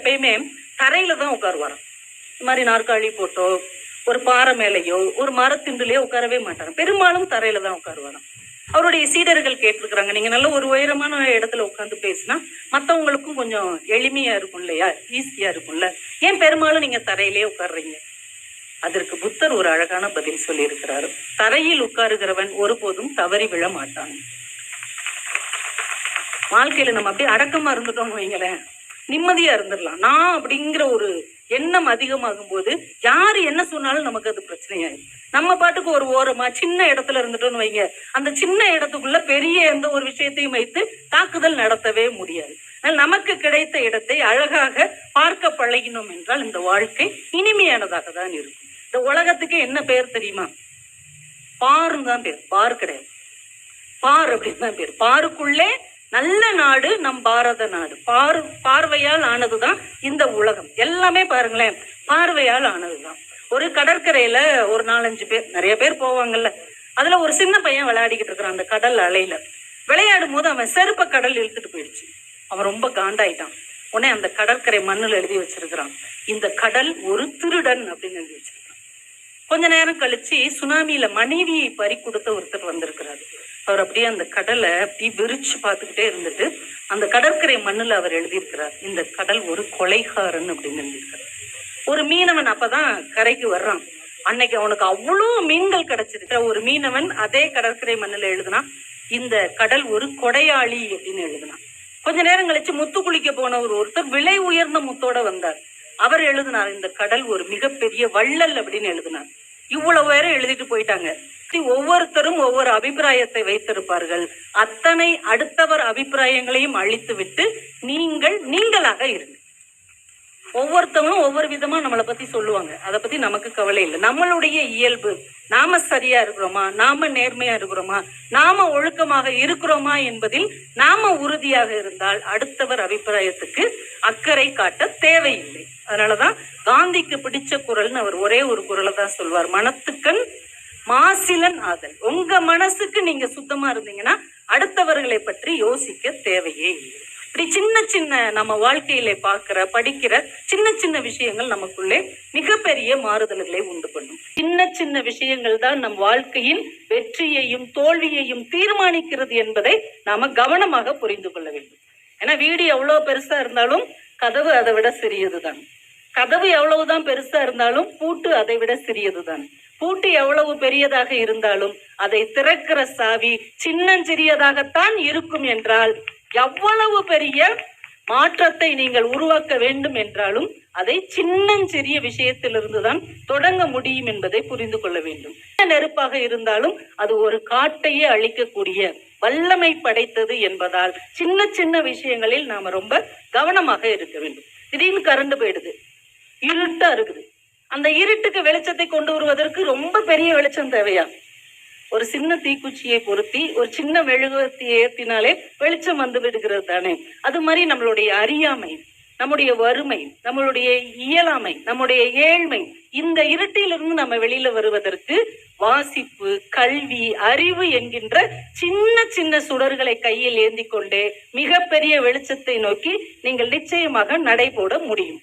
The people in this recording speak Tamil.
எப்பயுமே தரையில தான் உட்காருவாராம். இந்த மாதிரி நாற்காலி போட்டோ ஒரு பாறை மேலேயோ ஒரு மரத்திண்டுலயோ உட்காரவே மாட்டாங்க. பெரும்பாலும் தரையில தான் உட்காருவாராம். அவருடைய சீடர்கள் கேட்டிருக்கிறாங்க, நீங்க நல்ல ஒரு உயரமான இடத்துல உட்காந்து பேசினா மற்றவங்களுக்கும் கொஞ்சம் எளிமையா இருக்கும் இல்லையா, ஈஸியா இருக்கும்ல, ஏன் பெரும்பாலும் நீங்க தரையிலே உட்கார்றீங்க? அதற்கு புத்தர் ஒரு அழகான பதில் சொல்லி இருக்கிறாரு. தரையில் உட்காருகிறவன் ஒருபோதும் தவறி விழ மாட்டான். வாழ்க்கையில நம்ம அப்படியே அடக்கமா இருந்துட்டோம்னு வைங்களேன், நிம்மதியா இருந்துடலாம். நான் அப்படிங்கிற ஒரு எண்ணம் அதிகமாகும் போது யாரு என்ன சொன்னாலும் நமக்கு அது பிரச்சனையாயிடும். நம்ம பாட்டுக்கு ஒரு ஓரமா சின்ன இடத்துல இருந்துட்டோம்னு வைங்க, அந்த சின்ன இடத்துக்குள்ள பெரிய எந்த ஒரு விஷயத்தையும் வைத்து தாக்குதல் நடத்தவே முடியாது. நமக்கு கிடைத்த இடத்தை அழகாக பார்க்க பழகினோம் என்றால் இந்த வாழ்க்கை இனிமையானதாக தான் இருக்கும். இந்த உலகத்துக்கு என்ன பேர் தெரியுமா? பாருன்னு தான் பேர், பார் கிடையாது. பார் அப்படின்னு தான் பேர். பாருக்குள்ளே நல்ல நாடு நம் பாரத நாடு. பார்வையால் ஆனதுதான் இந்த உலகம். எல்லாமே பாருங்களேன், பார்வையால் ஆனதுதான். ஒரு கடற்கரையில ஒரு 4-5 பேர், நிறைய பேர் போவாங்கல்ல, அதுல ஒரு சின்ன பையன் விளையாடிக்கிட்டு இருக்கிறான் அந்த கடல் அலையில. விளையாடும் போது அவன் செருப்ப கடல் இழுத்துட்டு போயிடுச்சு. அவன் ரொம்ப காண்டாயிட்டான். உடனே அந்த கடற்கரை மண்ணுல எழுதி வச்சிருக்கிறான், இந்த கடல் ஒரு திருடன் அப்படின்னு எழுதி வச்சிருக்கான். கொஞ்ச நேரம் கழிச்சு சுனாமியில மனைவியை பறி கொடுத்த ஒருத்தர் வந்திருக்கிறாரு. அவர் அப்படியே அந்த கடலை அப்படி விரிச்சு பார்த்துக்கிட்டே இருந்துட்டு அந்த கடற்கரை மண்ணுல அவர் எழுதியிருக்கிறார், இந்த கடல் ஒரு கொலைகாரன் அப்படின்னு எழுதியிருக்கிறார். ஒரு மீனவன் அப்பதான் கரைக்கு வர்றான். அன்னைக்கு அவனுக்கு அவ்வளோ மீன்கள் கிடைச்சிருக்கிற ஒரு மீனவன் அதே கடற்கரை மண்ணுல எழுதுனா, இந்த கடல் ஒரு கொடையாளி அப்படின்னு எழுதினான். கொஞ்ச நேரம் கழிச்சு முத்து குளிக்க போன ஒருத்தர் விலை உயர்ந்த முத்தோட வந்தார். அவர் எழுதினார், இந்த கடல் ஒரு மிகப்பெரிய வள்ளல் அப்படின்னு எழுதினார். இவ்வளவு பேரும் எழுதிட்டு போயிட்டாங்க. ஒவ்வொருத்தரும் ஒவ்வொரு அபிப்பிராயத்தை வைத்திருப்பார்கள். அத்தனை அடுத்தவர் அபிப்பிராயங்களையும் அழித்து விட்டு நீங்களாக இருங்க. ஒவ்வொருத்தவங்களும் ஒவ்வொரு விதமா நம்மளை பத்தி சொல்லுவாங்க, அதை பத்தி நமக்கு கவலை இல்லை. நம்மளுடைய இயல்பு, நாம சரியா இருக்கிறோமா, நாம நேர்மையா இருக்கிறோமா, நாம ஒழுக்கமாக இருக்கிறோமா என்பதில் நாம உறுதியாக இருந்தால் அடுத்தவர் அபிப்பிராயத்துக்கு அக்கறை காட்ட தேவையில்லை. அதனாலதான் காந்திக்கு பிடிச்ச குரல்னு அவர் ஒரே ஒரு குரலை தான் சொல்வார், மனத்துக்கண் மாசிலன் ஆதல். உங்க மனசுக்கு நீங்க சுத்தமா இருந்தீங்கன்னா அடுத்தவர்களை பற்றி யோசிக்க தேவையே இல்லை. இப்படி சின்ன சின்ன நம்ம வாழ்க்கையில பார்க்கிற படிக்கிற சின்ன சின்ன விஷயங்கள் நமக்குள்ளே மிகப்பெரிய மாறுதல்களை உண்டு பண்ணும். சின்ன சின்ன விஷயங்கள் தான் நம் வாழ்க்கையின் வெற்றியையும் தோல்வியையும் தீர்மானிக்கிறது என்பதை நாம கவனமாக புரிந்து கொள்ள வேண்டும். ஏன்னா வீடு எவ்வளவு பெருசா இருந்தாலும் கதவு அதை விட சிறியதுதான். கதவு எவ்வளவுதான் பெருசா இருந்தாலும் பூட்டு அதை விட சிறியதுதான். பூட்டு எவ்வளவு பெரியதாக இருந்தாலும் அதை திறக்கிற சாவி சின்னஞ்சிறியதாகத்தான் இருக்கும் என்றால், எவ்வளவு பெரிய மாற்றத்தை நீங்கள் உருவாக்க வேண்டும் என்றாலும் அதை சின்னஞ்சிறிய விஷயத்திலிருந்துதான் தொடங்க முடியும் என்பதை புரிந்து கொள்ள வேண்டும். நெருப்பாக இருந்தாலும் அது ஒரு காட்டையே அழிக்கக்கூடிய வல்லமை படைத்தது என்பதால் சின்ன சின்ன விஷயங்களில் நாம ரொம்ப கவனமாக இருக்க வேண்டும். திடீர்னு கரண்ட் போயிடுது, இருட்டா இருக்குது. அந்த இருட்டுக்கு வெளிச்சத்தை கொண்டு வருவதற்கு ரொம்ப பெரிய வெளிச்சம் தேவையா? ஒரு சின்ன தீக்குச்சியை பொருத்தி ஒரு சின்ன மெழுகுவர்த்தி ஏற்றினாலே வெளிச்சம் வந்து விடுகிறது தானே. அது மாதிரி நம்மளுடைய அறியாமை, நம்முடைய வறுமை, நம்மளுடைய இயலாமை, நம்முடைய ஏழ்மை, இந்த இருட்டிலிருந்து நம்ம வெளியில வருவதற்கு வாசிப்பு, கல்வி, அறிவு என்கின்ற சின்ன சின்ன சுடர்களை கையில் ஏந்தி கொண்டே மிகப்பெரிய வெளிச்சத்தை நோக்கி நீங்கள் நிச்சயமாக நடைபோட முடியும்.